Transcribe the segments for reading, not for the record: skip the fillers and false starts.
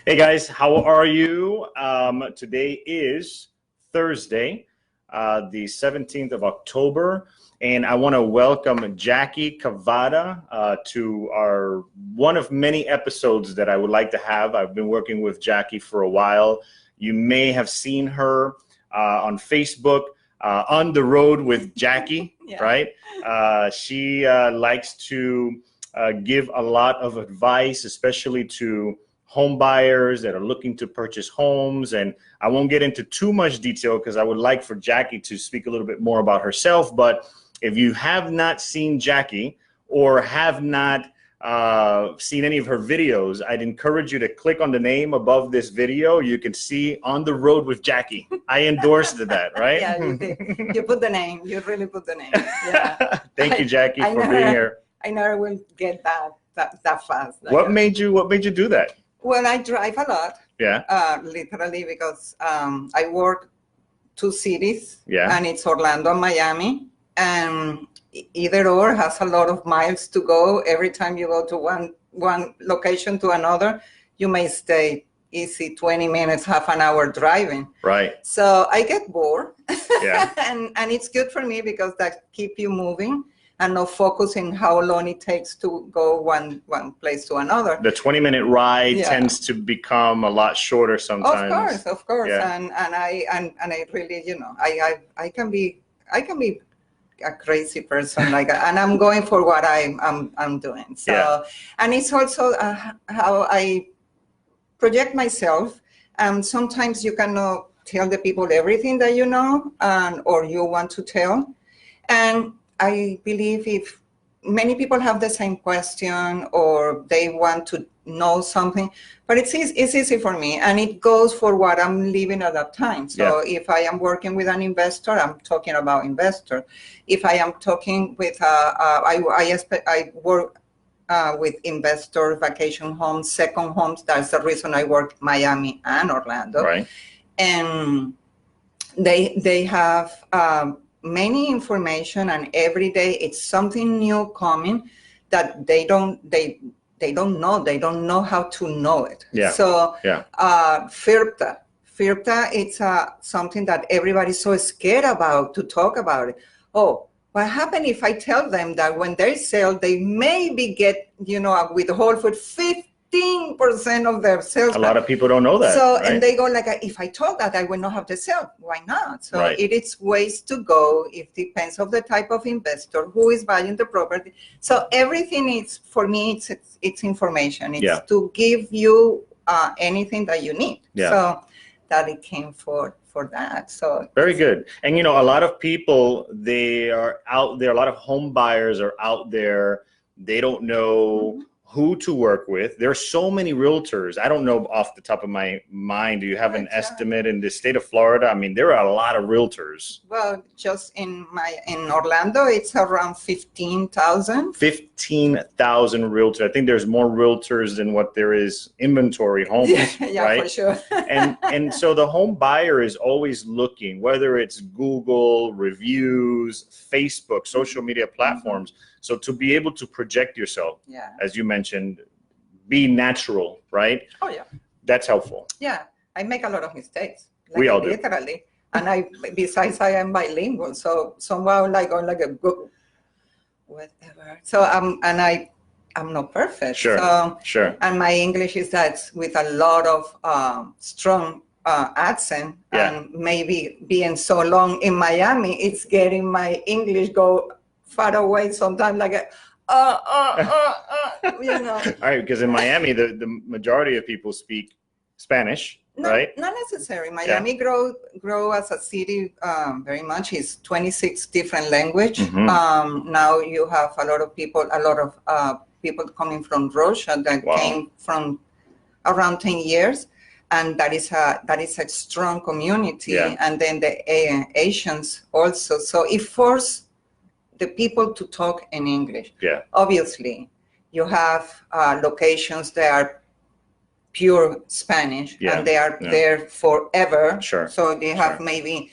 Hey guys, how are you? Today is Thursday, the 17th of October, and I want to welcome Jackie Cavada to our one of many episodes that I would like to have. I've been working with Jackie for a while. You may have seen her on Facebook, On the Road with Jackie, Yeah. right? She likes to give a lot of advice, especially to home buyers that are looking to purchase homes. And I won't get into too much detail because I would like for Jackie to speak a little bit more about herself. But if you have not seen Jackie or have not seen any of her videos, I'd encourage you to click on the name above this video. You can see On the Road with Jackie. I endorsed that, right? Yeah, you did. You put the name. You really put the name. Yeah. Thank you, Jackie, for being here. I never will get that fast. What made you do that? Well, I drive a lot. Yeah. Literally because I work 2 cities. Yeah. And it's Orlando and Miami. And either or has a lot of miles to go. Every time you go to one location to another, you may stay easy 20 minutes, half an hour driving. Right. So I get bored. Yeah. and it's good for me because that keep you moving and not focusing how long it takes to go one place to another. The 20-minute ride tends to become a lot shorter sometimes. Of course. Yeah. And I really, I can be a crazy person, and I'm going for what I'm doing. So, and it's also how I project myself. Sometimes you cannot tell the people everything that you know, or you want to tell. And I believe if many people have the same question or they want to know something, but it's easy for me, and it goes for what I'm living at that time. So if I am working with an investor, I'm talking about investor. If I am talking with I work with investor vacation homes, second homes. That's the reason I work Miami and Orlando. Right. And they have many information, and every day it's something new coming that they don't know. They don't know how to know it. Yeah. So FIRPTA, it's something that everybody's so scared about to talk about it. Oh, what happened if I tell them that when they sell, they maybe get, a withhold for 15% of their sales? A lot of people don't know that. So, right? And they go like, if I told that, I would not have to sell. Why not? So Right. it is ways to go. It depends on the type of investor who is buying the property. So everything is, for me, it's information. It's to give you anything that you need. Yeah. So that it came for that. So very good. And a lot of people, they are out there, a lot of home buyers are out there, they don't know who to work with. There are so many realtors. I don't know off the top of my mind. Do you have an estimate in the state of Florida? I mean, there are a lot of realtors. Well, just in Orlando, it's around 15,000. 15,000 realtors. I think there's more realtors than what there is inventory homes. Yeah, right? For sure. and so the home buyer is always looking, whether it's Google, reviews, Facebook, social media platforms. So to be able to project yourself, as you mentioned, be natural, right? Oh, yeah. That's helpful. Yeah. I make a lot of mistakes. We all do. Literally. And besides I am bilingual, so somehow a good, whatever. So I'm not perfect. Sure. And my English is that with a lot of strong accent, and maybe being so long in Miami, it's getting my English go far away sometimes, All right, because in Miami, the majority of people speak Spanish, right? Not necessary. Miami grow as a city very much. It's 26 different language. Now you have a lot of people coming from Russia that came from around 10 years. And that is a strong community. And then the Asians also. So it forced the people to talk in English. Obviously, you have locations that are pure Spanish, and they are there forever. So they have maybe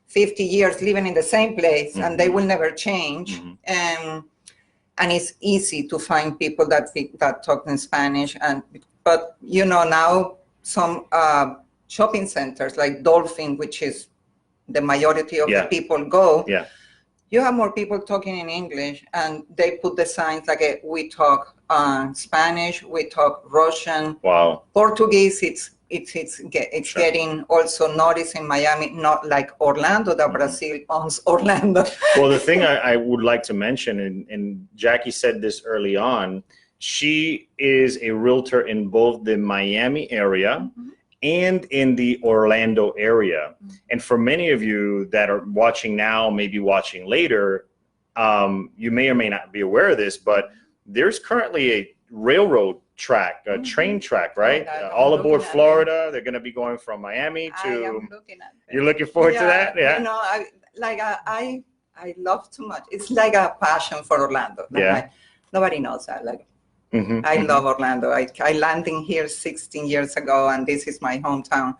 50 years living in the same place, and they will never change. And it's easy to find people that talk in Spanish. But now some shopping centers like Dolphin, which is the majority of the people go. You have more people talking in English, and they put the signs like we talk Spanish, we talk Russian, Portuguese. It's getting also noticed in Miami, not like Orlando, that Brazil owns Orlando. Well, the thing I would like to mention, and Jackie said this early on, she is a realtor in both the Miami area and in the Orlando area. And for many of you that are watching now, maybe watching later, you may or may not be aware of this, but there's currently a railroad track, a train track, right? All aboard Florida. They're going to be going from Miami to. I am looking at it. You're looking forward to that? Yeah. You know, I love too much. It's like a passion for Orlando. Nobody knows that. I love Orlando. I landed here 16 years ago, and this is my hometown.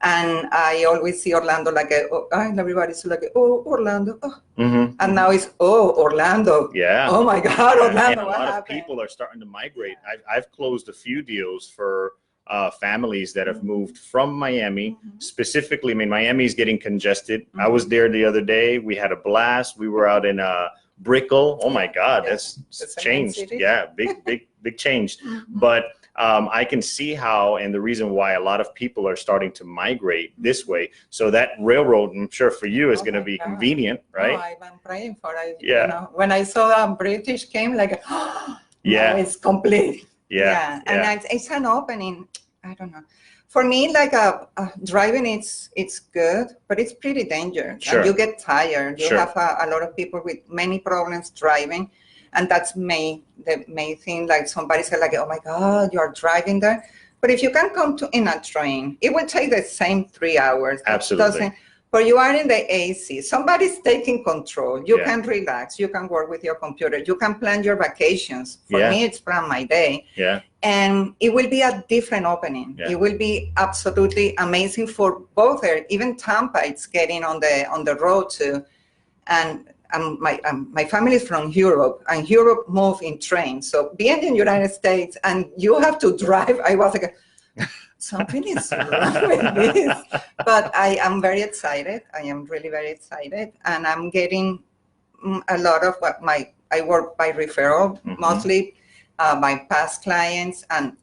And I always see Orlando like, everybody's like, oh, Orlando. Oh. And now it's, oh, Orlando. Yeah. Oh, my God, Orlando. And a lot of people are starting to migrate. I've closed a few deals for families that have moved from Miami. Specifically, I mean, Miami is getting congested. I was there the other day. We had a blast. We were out in Brickell. Oh my God, that's changed. Yeah, big change. But I can see how, and the reason why a lot of people are starting to migrate this way. So that railroad, I'm sure for you, is going to be convenient, right? Oh, I'm praying for it. Yeah. You know, when I saw that British came, like, now it's complete. And it's an opening. I don't know. For me, like driving, it's good, but it's pretty dangerous. And you get tired. You have a lot of people with many problems driving, and that's the main thing. Like somebody said, like, oh my God, you are driving there. But if you can come in a train, it will take the same 3 hours. Absolutely. But you are in the AC. Somebody's taking control. You can relax. You can work with your computer. You can plan your vacations. For me, it's plan my day. And it will be a different opening. It will be absolutely amazing for both there. Even Tampa, it's getting on the road too. And my family is from Europe, and Europe move in trains. So being in the United States and you have to drive, I was like, something is wrong with this. But I am very excited. I am really very excited. And I'm getting a lot of I work by referral, mostly my past clients and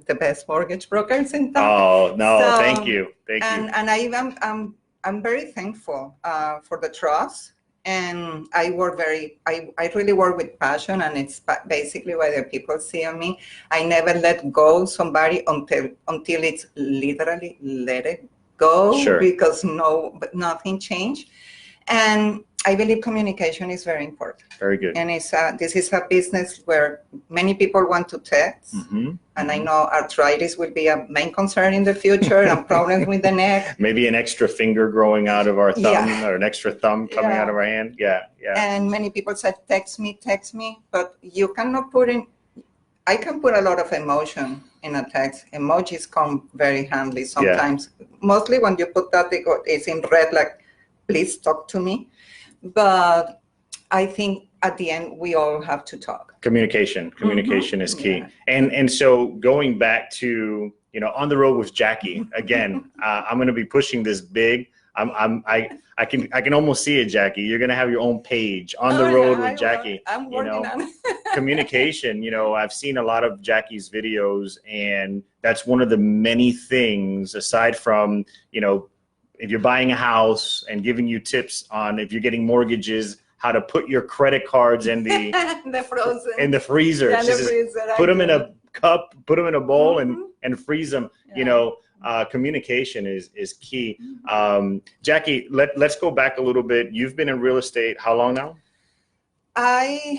the best mortgage brokers in town. Oh, no, thank you. And I'm very thankful for the trust. And I really work with passion, and it's basically why the people see on me. I never let go somebody until it's literally let it go, because nothing changed. And I believe communication is very important. Very good. And this is a business where many people want to text. And I know arthritis will be a main concern in the future, and problems with the neck. Maybe an extra finger growing out of our thumb, or an extra thumb coming out of our hand. And many people said, text me. But you cannot I can put a lot of emotion in a text. Emojis come very handy sometimes. Mostly when you put that, it's in red, like, please talk to me. But I think at the end, we all have to talk. Communication is key. And so going back to, on the road with Jackie, again, I'm going to be pushing this big. I can almost see it, Jackie. You're going to have your own page, On the Road with Jackie. I'm working on it. Communication, I've seen a lot of Jackie's videos, and that's one of the many things, aside from, if you're buying a house and giving you tips on if you're getting mortgages, how to put your credit cards in the in the freezer. Put them in a cup, put them in a bowl, and freeze them. Communication is key. Jackie, let's go back a little bit. You've been in real estate how long now? I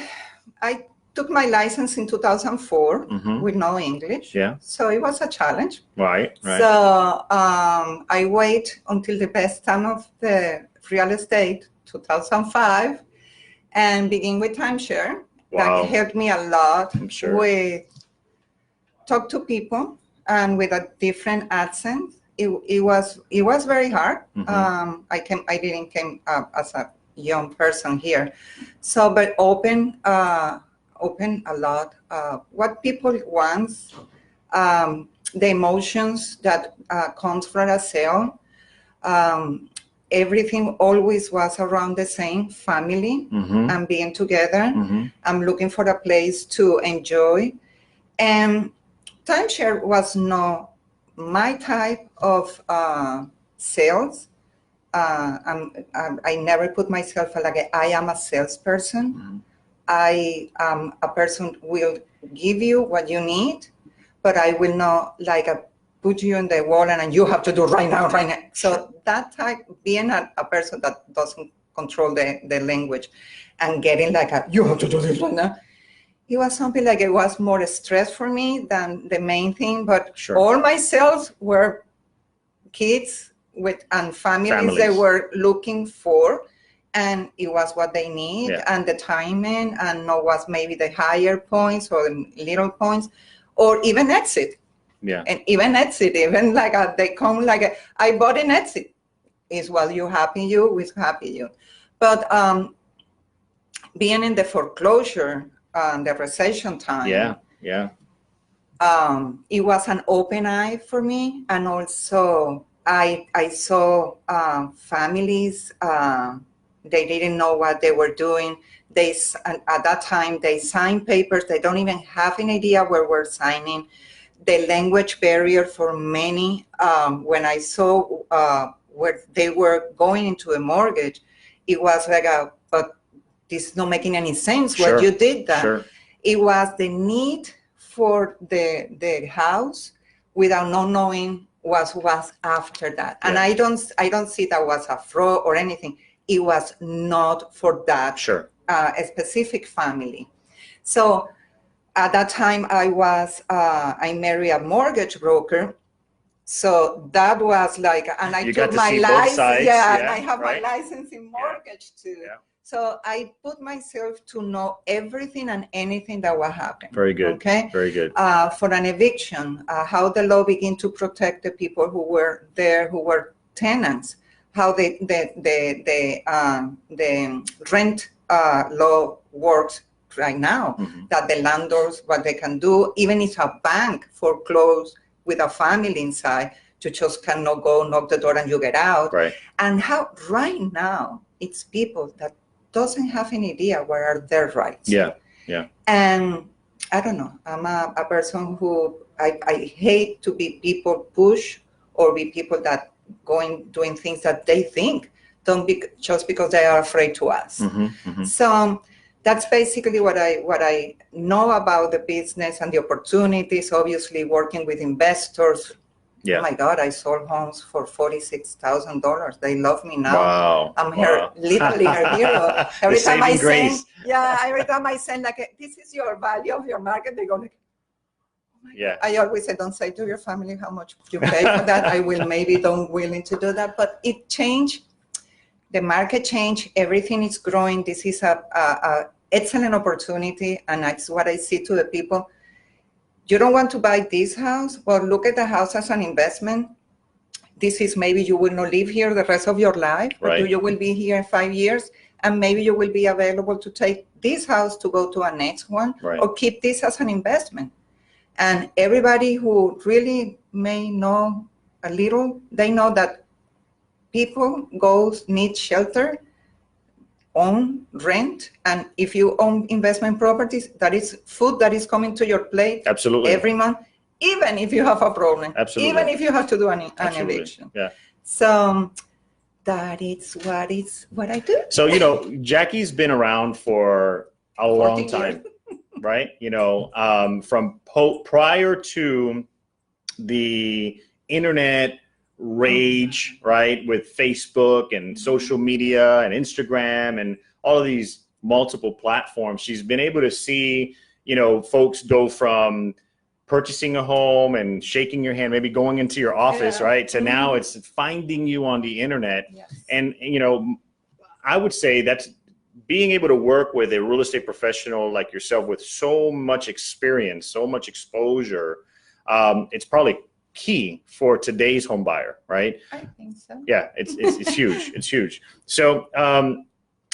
took my license in 2004 with no English. So it was a challenge. Right. So I wait until the best time of the real estate, 2005, and begin with timeshare. That helped me a lot. I'm sure. With talk to people and with a different accent. It was very hard. I didn't came up as a young person here. So, but open a lot. What people want, the emotions that comes from a sale. Everything always was around the same family and being together. I'm looking for a place to enjoy. And timeshare was not my type of sales. I never put myself like I am a salesperson. I am a person who will give you what you need, but I will not like put you in the wall and you have to do right now. So that type, being a person that doesn't control the language and getting like you have to do this right now, it was something like it was more stress for me than the main thing. But all my sales were kids and families they were looking for, and it was what they need, and the timing, and not was maybe the higher points or the little points, or even exit. And even exit, even like they come like I bought an exit. Is what you happy you with happy you. But being in the foreclosure, the recession time, it was an open eye for me, and also I saw families. They didn't know what they were doing. At that time they signed papers. They don't even have an idea where we're signing. The language barrier for many. When I saw where they were going into a mortgage, it was like but this is not making any sense. What you did that. It was the need for the house without not knowing what was after that. And I don't see that was a fraud or anything. It was not for that a specific family. So at that time I married a mortgage broker. So that was like, and I took my license. And I have my license in mortgage too. So I put myself to know everything and anything that will happen. Very good. Okay. Very good. For an eviction, how the law began to protect the people who were there, who were tenants, how the rent law works right now, that the landlords, what they can do, even if a bank foreclose with a family inside, you just cannot go knock the door and you get out. And how right now it's people that doesn't have any idea what are their rights. And I don't know, I'm a person who I hate to be people push or be people that doing things that they think don't be just because they are afraid to ask. So that's basically what I know about the business and the opportunities. Obviously, working with investors. Oh my God, I sold homes for $46,000. They love me now. Wow. I'm literally her hero. Every time I send, every time I send like, this is your value of your market, they go like, oh my God. I always say, don't say to your family how much you pay for that. I will maybe don't willing to do that, but it changed. The market changed. Everything is growing. This is a excellent opportunity, and that's what I see to the people. You don't want to buy this house? Well, look at the house as an investment. This is maybe you will not live here the rest of your life, but you will be here in 5 years, and maybe you will be available to take this house to go to a next one, or keep this as an investment. And everybody who really may know a little, they know that people need shelter, own, rent, and if you own investment properties, that is food that is coming to your plate every month, even if you have a problem, even if you have to do an eviction. So that is what I do. So, you know, Jackie's been around for a long time, right? You know, from prior to the internet rage, right, with Facebook and social media and Instagram and all of these multiple platforms, she's been able to see, you know, folks go from purchasing a home and shaking your hand, maybe going into your office, right, to now it's finding you on the internet. And, you know, I would say that's being able to work with a real estate professional like yourself with so much experience, so much exposure. It's probably key for today's home buyer, right? I think so. Yeah, it's huge. It's huge. So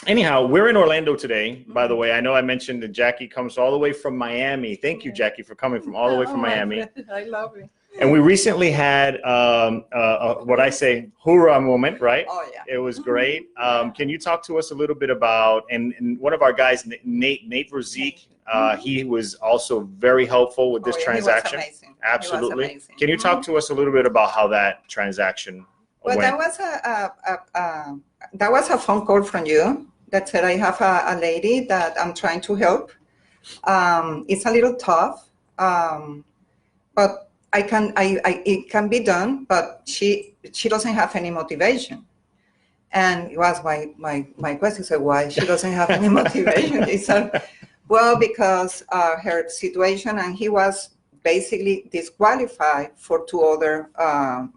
anyhow, we're in Orlando today, by the way. I know I mentioned that Jackie comes all the way from Miami. Thank you, Jackie, for coming from all the way from Miami. I love it. And we recently had what I say, hurrah moment, right? Oh, yeah. It was great. Can you talk to us a little bit about, and one of our guys, Nate Verzeek, he was also very helpful with this transaction. He was amazing. Absolutely. He was amazing. Can you talk to us a little bit about how that transaction Well, went? that was a phone call from you that said I have a lady that I'm trying to help. It's a little tough, but it can be done. But she doesn't have any motivation, and it was my question. So why she doesn't have any motivation? He said, well, because her situation, and he was basically disqualified for 2 other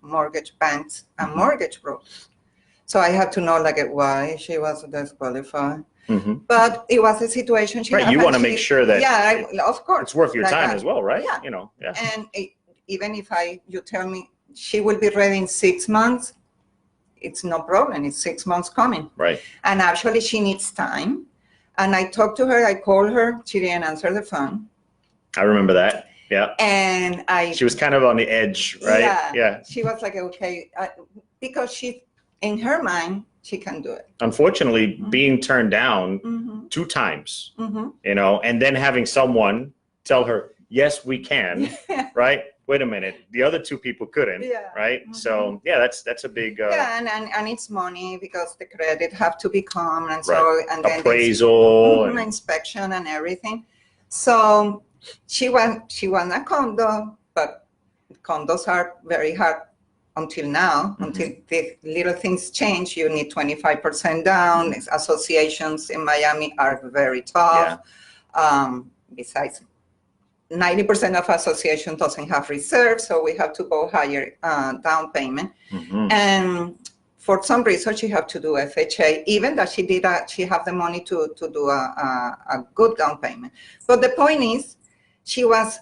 mortgage banks and mortgage brokers. So I had to know why she was disqualified. But it was a situation she right. You want to make sure that of course it's worth your time as well, right? Yeah. You know, yeah. And even if you tell me she will be ready in 6 months, it's no problem. It's 6 months coming. Right. And actually she needs time. And I talked to her, I called her, she didn't answer the phone. I remember that. Yeah. And she was kind of on the edge, right? Yeah. She was like, okay, because in her mind, she can do it. Unfortunately, being turned down 2 times, you know, and then having someone tell her, yes, we can, right? Wait a minute, the other 2 people couldn't, right? So yeah, that's a big and it's money because the credit have to be calm, and so and then appraisal and inspection and everything. So she wants a condo, but condos are very hard until now. Until the little things change, you need 25% down. Associations in Miami are very tough. Besides, 90% of association doesn't have reserves, so we have to go higher down payment. And for some reason, she have to do FHA, even that she have the money to do a good down payment. But the point is, she was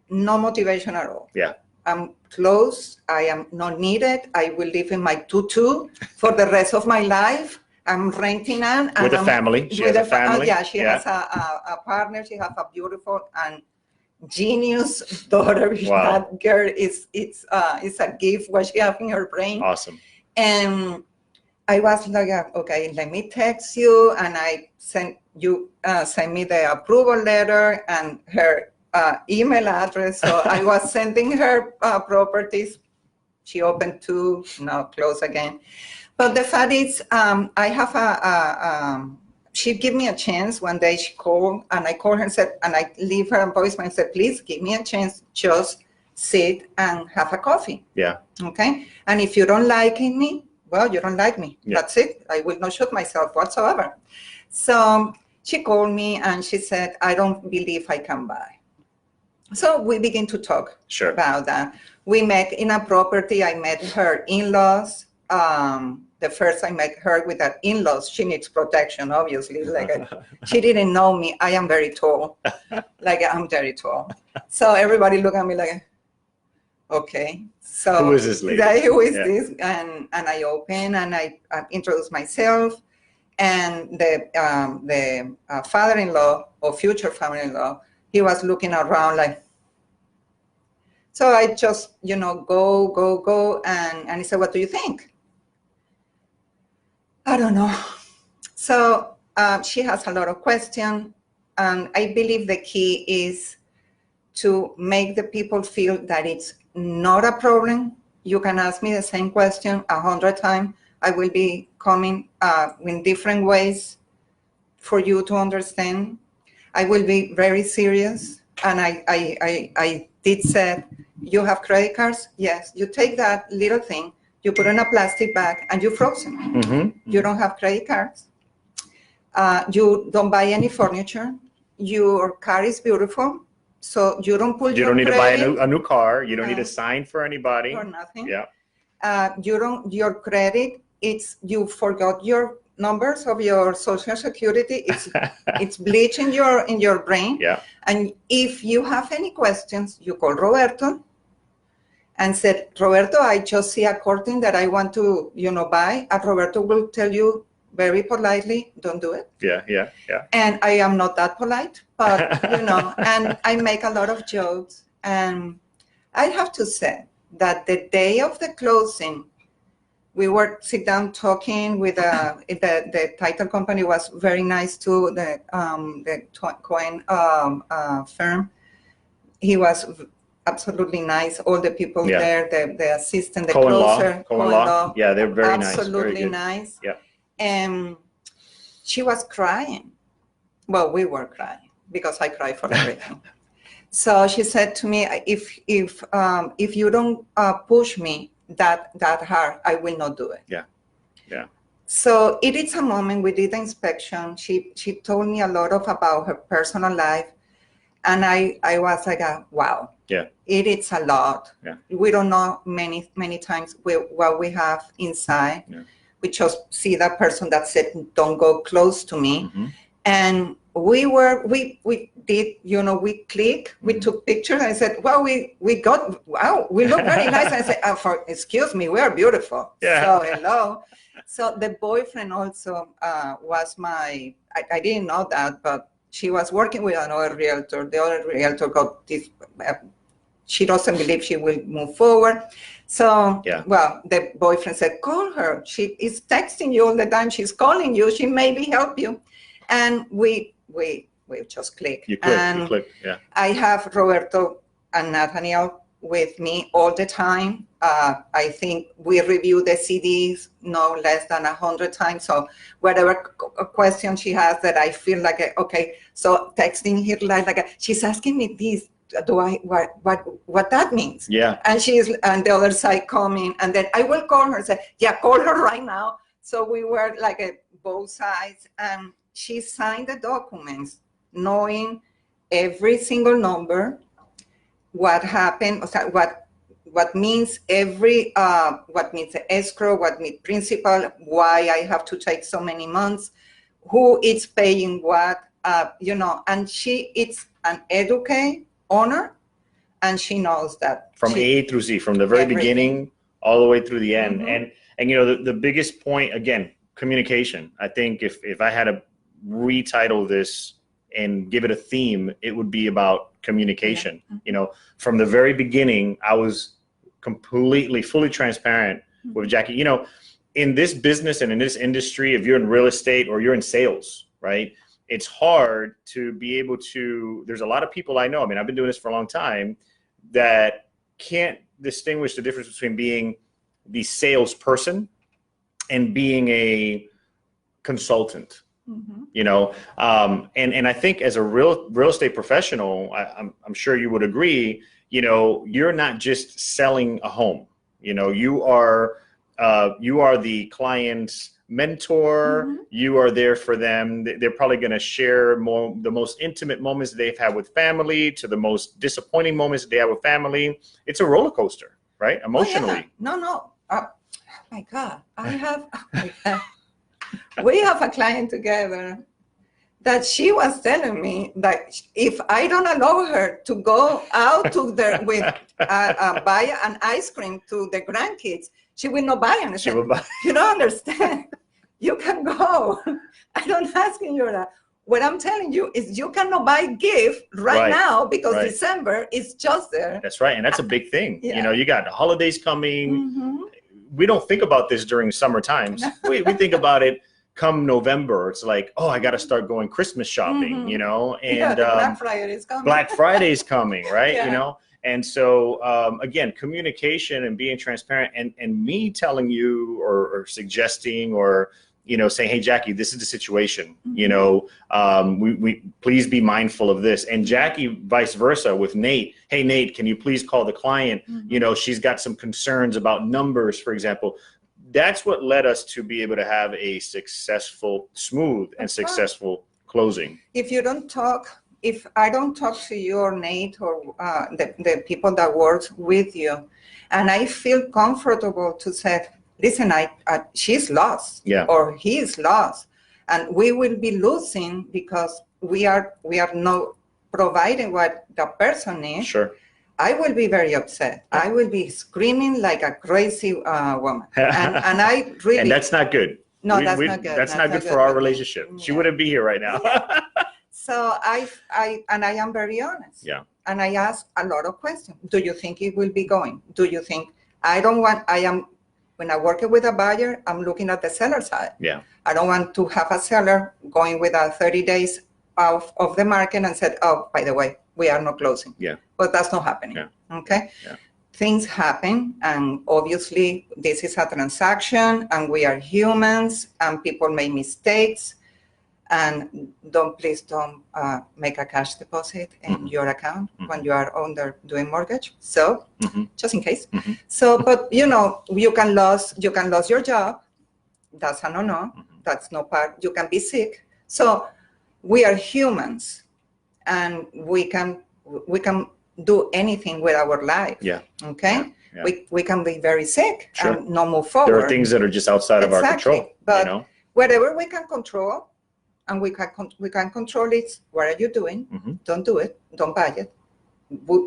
no motivation at all. Yeah. I'm close. I am not needed. I will live in my tutu for the rest of my life. I'm renting and with a family. She has a family. She has a partner. She has a beautiful and genius daughter. Wow. That girl is a gift what she has in her brain. Awesome. And I was like, okay, let me text you, and I send me the approval letter and her email address. So I was sending her properties. She opened 2, now close again. But the fact is, I have she gave me a chance. One day she called, and I called her and said, and I leave her a voicemail and said, please give me a chance, just sit and have a coffee. Yeah. Okay. And if you don't like me, well, you don't like me. Yeah. That's it. I will not shoot myself whatsoever. So she called me and she said, I don't believe I can buy. So we begin to talk about that. We met in a property. I met her in-laws. The first I met her with her in-laws. She needs protection, obviously. She didn't know me. I am very tall. I'm very tall. So everybody look at me like, okay. So who is this lady? Who is this? And I open and I introduce myself. And the father-in-law or future father-in-law, he was looking around like, so I just, go. And he said, what do you think? I don't know. So she has a lot of questions. And I believe the key is to make the people feel that it's not a problem. You can ask me the same question 100 times. I will be coming in different ways for you to understand. I will be very serious. And I did say, you have credit cards? Yes. You take that little thing, you put it in a plastic bag, and you froze it. You don't have credit cards. You don't buy any furniture. Your car is beautiful. So you don't pull you don't need to buy a new car. You don't need to sign for anybody. Or nothing. Yeah. Your credit, you forgot your numbers of your social security. It's bleach in your brain. Yeah. And if you have any questions, you call Roberto and said, Roberto, I just see a curtain that I want to, buy. And Roberto will tell you very politely, don't do it. Yeah. And I am not that polite, but and I make a lot of jokes, and I have to say that the day of the closing, we were sit down talking with the title company was very nice too. The Cohen firm, he was absolutely nice. All the people there, the assistant, the closer, Cohen Law. Yeah, they're very nice. Absolutely nice. Yeah. And she was crying. Well, we were crying because I cry for everything. So she said to me, if you don't push me that hard, I will not do it. Yeah. Yeah. So it is a moment. We did the inspection. She told me a lot about her personal life, and I was like, wow. Yeah. It is a lot. Yeah. We don't know many times what we have inside. Yeah. We just see that person that said, "Don't go close to me," and we did, we click, we took pictures. I said, well, we look very nice. I said, excuse me, we are beautiful. Yeah. So hello. So the boyfriend also was I didn't know that, but she was working with another realtor. The other realtor got this, she doesn't believe she will move forward. So, well, the boyfriend said, call her. She is texting you all the time. She's calling you. She maybe help you. And we just click. You click, yeah. I have Roberto and Nathaniel with me all the time. I think we review the CDs no less than 100 times. So whatever question she has that I feel like, okay, so texting her like she's asking me this, what that means? Yeah. And she's on the other side coming, and then I will call her and say, yeah, call her right now. So we were like both sides, and she signed the documents knowing every single number, what happened, what means what means the escrow, what means principal, why I have to take so many months, who is paying what, and it's an educate owner, and she knows that. From A through Z, from the very beginning all the way through the end. And the biggest point, again, communication. I think if I had to retitle this and give it a theme, it would be about communication. From the very beginning, I was completely, fully transparent with Jackie. In this business and in this industry, if you're in real estate or you're in sales, right, it's hard to be able to, there's a lot of people I know, I've been doing this for a long time, that can't distinguish the difference between being the salesperson and being a consultant. And I think as a real estate professional, I'm sure you would agree, you're not just selling a home. You are the client's mentor. You are there for them. They're probably going to share the most intimate moments they've had with family to the most disappointing moments they have with family. It's a roller coaster, right? Emotionally. No. Oh my God. We have a client together that she was telling me that if I don't allow her to go out to buy an ice cream to the grandkids, she will not buy anything. You don't understand. You can go. I don't asking you that. What I'm telling you is you cannot buy gift right now because December is just there. That's right. And that's a big thing. You got the holidays coming. We don't think about this during summer times. We think about it come November. It's like, oh, I got to start going Christmas shopping, and Black Friday is coming. Black Friday's coming, right? And so, again, communication and being transparent and me telling you or suggesting or, saying, hey, Jackie, this is the situation, we please be mindful of this. And Jackie, vice versa with Nate. Hey, Nate, can you please call the client? She's got some concerns about numbers, for example. That's what led us to be able to have a smooth and successful closing. If I don't talk to you or Nate or the people that work with you, and I feel comfortable to say, listen, she's lost or he is lost, and we will be losing because we are not providing what the person needs. Sure. I will be very upset. I will be screaming like a crazy woman. And I really... And that's not good. No, that's not good. That's not good for our relationship. She wouldn't be here right now. So I am very honest. Yeah. and I ask a lot of questions. Do you think it will be going? Do you think, when I work with a buyer, I'm looking at the seller side. Yeah. I don't want to have a seller going with a 30 days of the market and said, oh, by the way, we are not closing. Yeah. But that's not happening. Yeah. Okay. Yeah. Things happen, and obviously this is a transaction, and we are humans, and people make mistakes. And please don't make a cash deposit in your account when you are doing mortgage. So just in case. So, but you can lose your job. That's a no. That's no part. You can be sick. So we are humans, and we can do anything with our life. Yeah. Okay. Yeah. We can be very sick Sure. and not move forward. There are things that are just outside of our control. But whatever we can control, and we can control it. What are you doing? Don't do it. Don't buy it.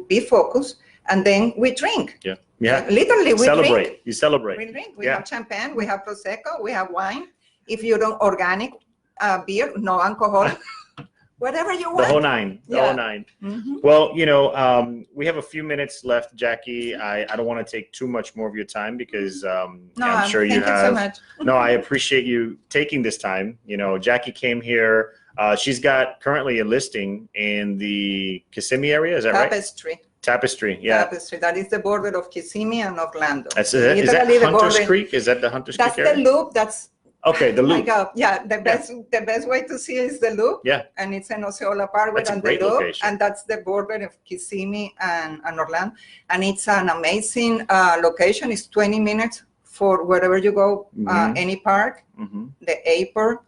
Be focused, and then we drink. Yeah. Yeah. Literally, we celebrate. drink. You celebrate. We drink. We have champagne. We have prosecco. We have wine. If you don't organic beer, no alcohol. Whatever you want. The whole nine. The whole nine. Well, we have a few minutes left, Jackie. I don't want to take too much more of your time because I'm sure you have. So much. No, I appreciate you taking this time. Jackie came here. She's got currently a listing in the Kissimmee area. Is that right? Tapestry. Yeah. Tapestry. That is the border of Kissimmee and Orlando. Is that Hunter's Creek? Is that the Hunter's Creek area? That's the loop. That's okay. The loop. The best way to see is the loop. Yeah. And it's in Osceola Parkway and the loop. Location. And that's the border of Kissimmee and Orlando. And it's an amazing location. It's 20 minutes for wherever you go, any park, the airport,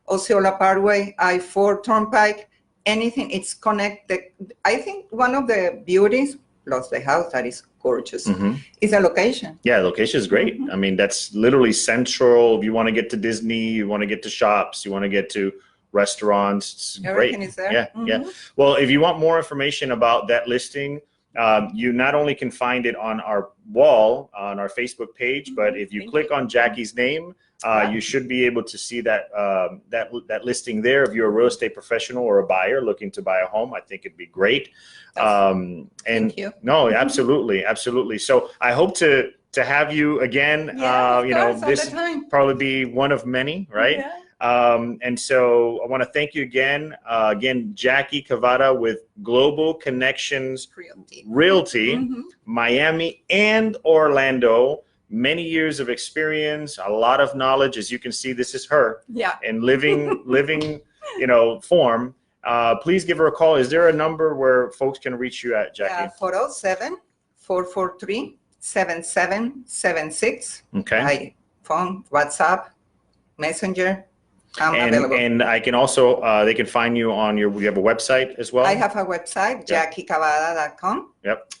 Osceola Parkway, I-4 Turnpike, anything. It's connected. I think one of the beauties, plus the house that is gorgeous, is the location. Yeah, the location is great. I mean, that's literally central. If you want to get to Disney, you want to get to shops, you want to get to restaurants, it's Everything great. Is there. Yeah, yeah. Well, if you want more information about that listing, you not only can find it on our wall, on our Facebook page, but if you click on Jackie's name, you should be able to see that that listing there. If you're a real estate professional or a buyer looking to buy a home, I think it'd be great. Thank you. No, absolutely, absolutely. So I hope to have you again. This probably be one of many, right? Yeah. And so I want to thank you again. Jackie Cavada with Global Connections Realty, Miami and Orlando. Many years of experience, a lot of knowledge. As you can see, this is her. Yeah. And living, form. Please give her a call. Is there a number where folks can reach you at, Jackie? 407-443-7776. Okay. By phone, WhatsApp, Messenger. I'm available. And I can also, they can find you on you have a website as well? I have a website, JackieCavada.com. Yep.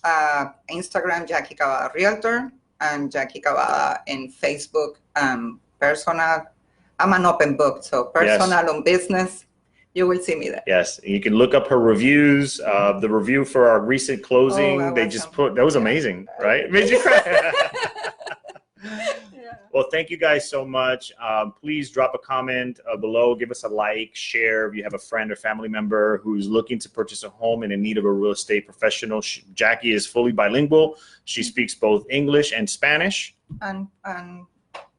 Instagram, Jackie Cavada Realtor, and Jackie Cavada in Facebook. Personal. I'm an open book, so personal on business. You will see me there. Yes, you can look up her reviews. The review for our recent closing, that was amazing, right? Made you cry. Well, thank you guys so much. Please drop a comment below. Give us a like, share. If you have a friend or family member who's looking to purchase a home and in need of a real estate professional, Jackie is fully bilingual. She speaks both English and Spanish. And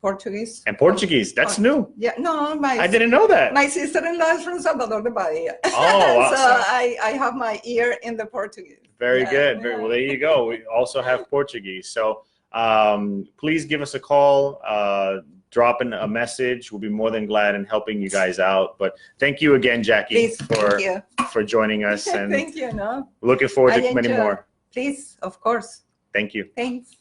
Portuguese. And Portuguese. That's new. Yeah, no, I didn't know that. My sister-in-law is from Salvador de Bahia. Oh, awesome. So I have my ear in the Portuguese. Very good. Very well. There you go. We also have Portuguese. So please give us a call. Drop in a message. We'll be more than glad in helping you guys out. But thank you again, Jackie, for joining us. And thank you. No. Looking forward to many more. Please, of course. Thank you. Thanks.